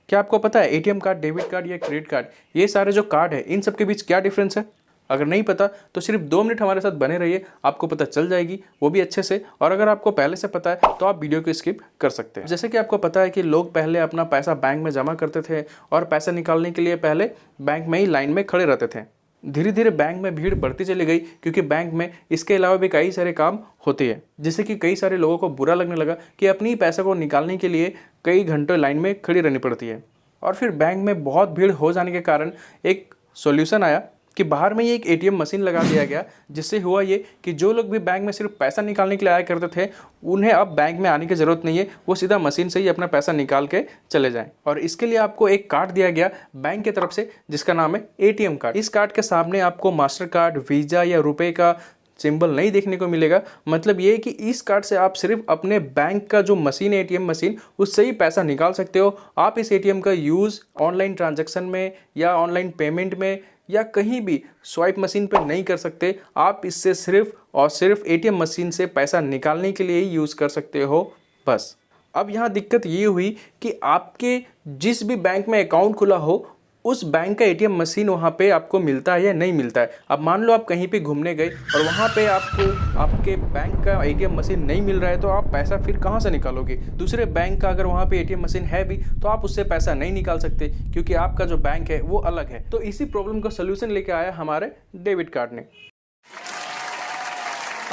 क्या आपको पता है एटीएम कार्ड, डेबिट कार्ड या क्रेडिट कार्ड, ये सारे जो कार्ड है इन सब के बीच क्या डिफरेंस है? अगर नहीं पता तो सिर्फ 2 मिनट हमारे साथ बने रहिए, आपको पता चल जाएगी, वो भी अच्छे से। और अगर आपको पहले से पता है तो आप वीडियो को स्किप कर सकते हैं। जैसे कि आपको पता है कि लोग पहले अपना पैसा बैंक में जमा करते थे और पैसा निकालने के लिए पहले बैंक में ही लाइन में खड़े रहते थे। धीरे धीरे बैंक में भीड़ बढ़ती चली गई, क्योंकि बैंक में इसके अलावा भी कई सारे काम होते हैं, जिससे कि कई सारे लोगों को बुरा लगने लगा कि अपनी पैसे को निकालने के लिए कई घंटों लाइन में खड़ी रहनी पड़ती है। और फिर बैंक में बहुत भीड़ हो जाने के कारण एक सॉल्यूशन आया कि बाहर में ही एक एटीएम मशीन लगा दिया गया, जिससे हुआ ये कि जो लोग भी बैंक में सिर्फ पैसा निकालने के लिए आया करते थे, उन्हें अब बैंक में आने की ज़रूरत नहीं है, वो सीधा मशीन से ही अपना पैसा निकाल के चले जाएं। और इसके लिए आपको एक कार्ड दिया गया बैंक की तरफ से, जिसका नाम है एटीएम कार्ड। इस कार्ड के सामने आपको मास्टर कार्ड, वीज़ा या रुपए का सिंबल नहीं देखने को मिलेगा। मतलब ये कि इस कार्ड से आप सिर्फ अपने बैंक का जो मशीन है, एटीएम मशीन, उससे ही पैसा निकाल सकते हो। आप इस एटीएम का यूज़ ऑनलाइन ट्रांजैक्शन में या ऑनलाइन पेमेंट में या कहीं भी स्वाइप मशीन पे नहीं कर सकते। आप इससे सिर्फ और सिर्फ एटीएम मशीन से पैसा निकालने के लिए ही यूज़ कर सकते हो, बस। अब यहाँ दिक्कत ये हुई कि आपके जिस भी बैंक में अकाउंट खुला हो, उस बैंक का एटीएम मशीन वहाँ पे आपको मिलता है या नहीं मिलता है। अब मान लो आप कहीं पे घूमने गए और वहाँ पे आपको आपके बैंक का एटीएम मशीन नहीं मिल रहा है, तो आप पैसा फिर कहाँ से निकालोगे? दूसरे बैंक का अगर वहाँ पे एटीएम मशीन है भी तो आप उससे पैसा नहीं निकाल सकते, क्योंकि आपका जो बैंक है वो अलग है। तो इसी प्रॉब्लम का सोल्यूशन लेके आया हमारे डेबिट कार्ड ने।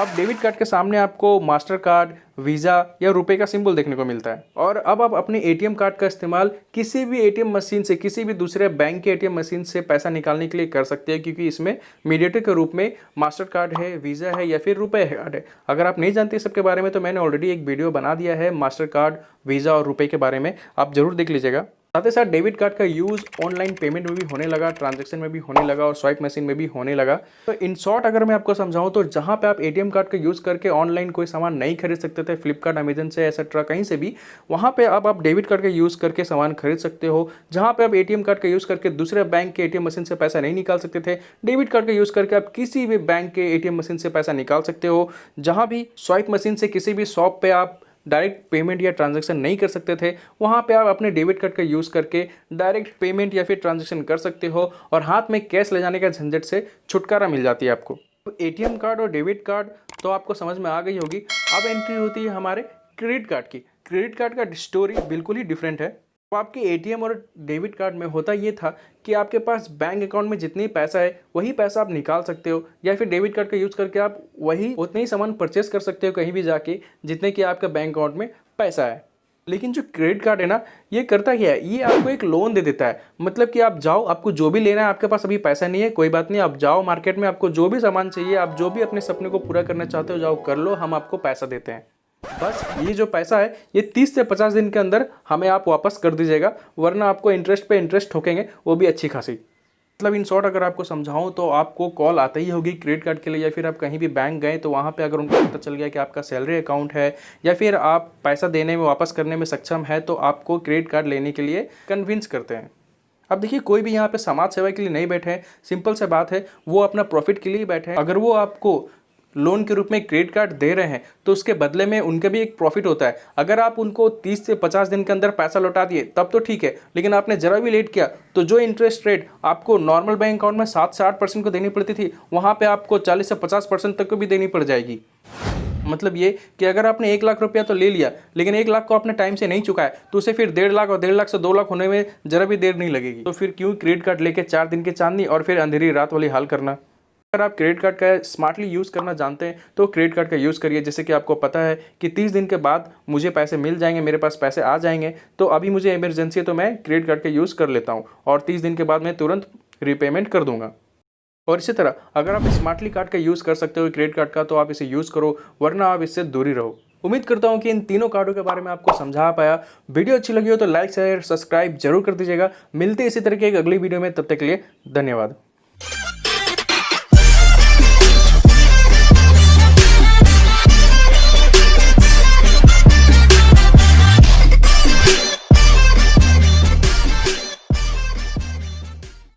अब डेबिट कार्ड के सामने आपको मास्टर कार्ड, वीज़ा या रुपए का सिंबल देखने को मिलता है। और अब आप अपने एटीएम कार्ड का इस्तेमाल किसी भी एटीएम मशीन से, किसी भी दूसरे बैंक के एटीएम मशीन से पैसा निकालने के लिए कर सकते हैं, क्योंकि इसमें मीडिएटर के रूप में मास्टर कार्ड है, वीज़ा है या फिर रुपए कार्ड है। अगर आप नहीं जानते सबके बारे में तो मैंने ऑलरेडी एक वीडियो बना दिया है मास्टर कार्ड, वीज़ा और रुपए के बारे में, आप जरूर देख लीजिएगा। साथ ही साथ डेबिट कार्ड का यूज़ ऑनलाइन पेमेंट में भी होने लगा, ट्रांजैक्शन में भी होने लगा और स्वाइप मशीन में भी होने लगा। तो इन शॉर्ट अगर मैं आपको समझाऊं तो जहां पे आप एटीएम कार्ड का यूज़ करके ऑनलाइन कोई सामान नहीं खरीद सकते थे, फ्लिपकार्ट, अमेजन से एक्सेट्रा कहीं से भी, वहां पे अब आप डेबिट कार्ड का यूज़ करके सामान खरीद सकते हो। जहां पे आप एटीएम कार्ड का यूज़ करके दूसरे बैंक के एटीएम मशीन से पैसा नहीं निकाल सकते थे, डेबिट कार्ड का यूज़ करके आप किसी भी बैंक के एटीएम मशीन से पैसा निकाल सकते हो। जहाँ भी स्वाइप मशीन से किसी भी शॉप पर आप डायरेक्ट पेमेंट या ट्रांजैक्शन नहीं कर सकते थे, वहाँ पे आप अपने डेबिट कार्ड का यूज़ करके डायरेक्ट पेमेंट या फिर ट्रांजैक्शन कर सकते हो और हाथ में कैश ले जाने का झंझट से छुटकारा मिल जाती है आपको। तो एटीएम कार्ड और डेबिट कार्ड तो आपको समझ में आ गई होगी। अब एंट्री होती है हमारे क्रेडिट कार्ड की। क्रेडिट कार्ड का स्टोरी बिल्कुल ही डिफरेंट है। तो आपके एटीएम और डेबिट कार्ड में होता ये था कि आपके पास बैंक अकाउंट में जितनी पैसा है वही पैसा आप निकाल सकते हो, या फिर डेबिट कार्ड का यूज़ करके आप वही उतने ही सामान परचेस कर सकते हो कहीं भी जाके जितने कि आपका बैंक अकाउंट में पैसा है। लेकिन जो क्रेडिट कार्ड है ना, ये करता क्या है, ये आपको एक लोन दे देता है। मतलब कि आप जाओ, आपको जो भी लेना है, आपके पास अभी पैसा नहीं है, कोई बात नहीं, आप जाओ मार्केट में, आपको जो भी सामान चाहिए, आप जो भी अपने सपने को पूरा करना चाहते हो, जाओ कर लो, हम आपको पैसा देते हैं। बस ये जो पैसा है ये 30 से 50 दिन के अंदर हमें आप वापस कर दीजिएगा, वरना आपको इंटरेस्ट पे इंटरेस्ट ठोकेंगे, वो भी अच्छी खासी। मतलब इन शॉर्ट अगर आपको समझाऊं तो आपको कॉल आते ही होगी क्रेडिट कार्ड के लिए, या फिर आप कहीं भी बैंक गए तो वहाँ पे अगर उनको पता चल गया कि आपका सैलरी अकाउंट है या फिर आप पैसा देने में, वापस करने में सक्षम है, तो आपको क्रेडिट कार्ड लेने के लिए कन्विंस करते हैं। अब देखिए, कोई भी यहाँ पे समाज सेवा के लिए नहीं बैठे हैं, सिंपल सा बात है, वो अपना प्रॉफिट के लिए बैठे हैं। अगर वो आपको लोन के रूप में क्रेडिट कार्ड दे रहे हैं तो उसके बदले में उनका भी एक प्रॉफिट होता है। अगर आप उनको 30 से 50 दिन के अंदर पैसा लौटा दिए तब तो ठीक है, लेकिन आपने जरा भी लेट किया तो जो इंटरेस्ट रेट आपको नॉर्मल बैंक अकाउंट में 7 से 8% को देनी पड़ती थी, वहाँ पे आपको 40 से 50% तक को भी देनी पड़ जाएगी। मतलब ये कि अगर आपने 1 लाख रुपया तो ले लिया, लेकिन 1 लाख को आपने टाइम से नहीं चुकाया, तो उसे फिर 1.5 लाख और 1.5 लाख से 2 लाख होने में जरा भी देर नहीं लगेगी। तो फिर क्यों क्रेडिट कार्ड लेके 4 दिन की चांदनी और फिर अंधेरी रात वाली हाल करना। अगर आप क्रेडिट कार्ड का स्मार्टली यूज़ करना जानते हैं तो क्रेडिट कार्ड का यूज़ करिए। जैसे कि आपको पता है कि 30 दिन के बाद मुझे पैसे मिल जाएंगे, मेरे पास पैसे आ जाएंगे, तो अभी मुझे इमरजेंसी है तो मैं क्रेडिट कार्ड का यूज़ कर लेता हूँ और 30 दिन के बाद मैं तुरंत रीपेमेंट कर दूंगा। और इसी तरह अगर आप स्मार्टली कार्ड का यूज़ कर सकते हो क्रेडिट कार्ड का, तो आप इसे यूज़ करो, वरना आप इससे दूरी रहो। उम्मीद करता हूं कि इन तीनों कार्डों के बारे में आपको समझा पाया। वीडियो अच्छी लगी हो तो लाइक, शेयर, सब्सक्राइब जरूर कर दीजिएगा। मिलते हैं इसी तरह की एक अगली वीडियो में, तब तक के लिए धन्यवाद।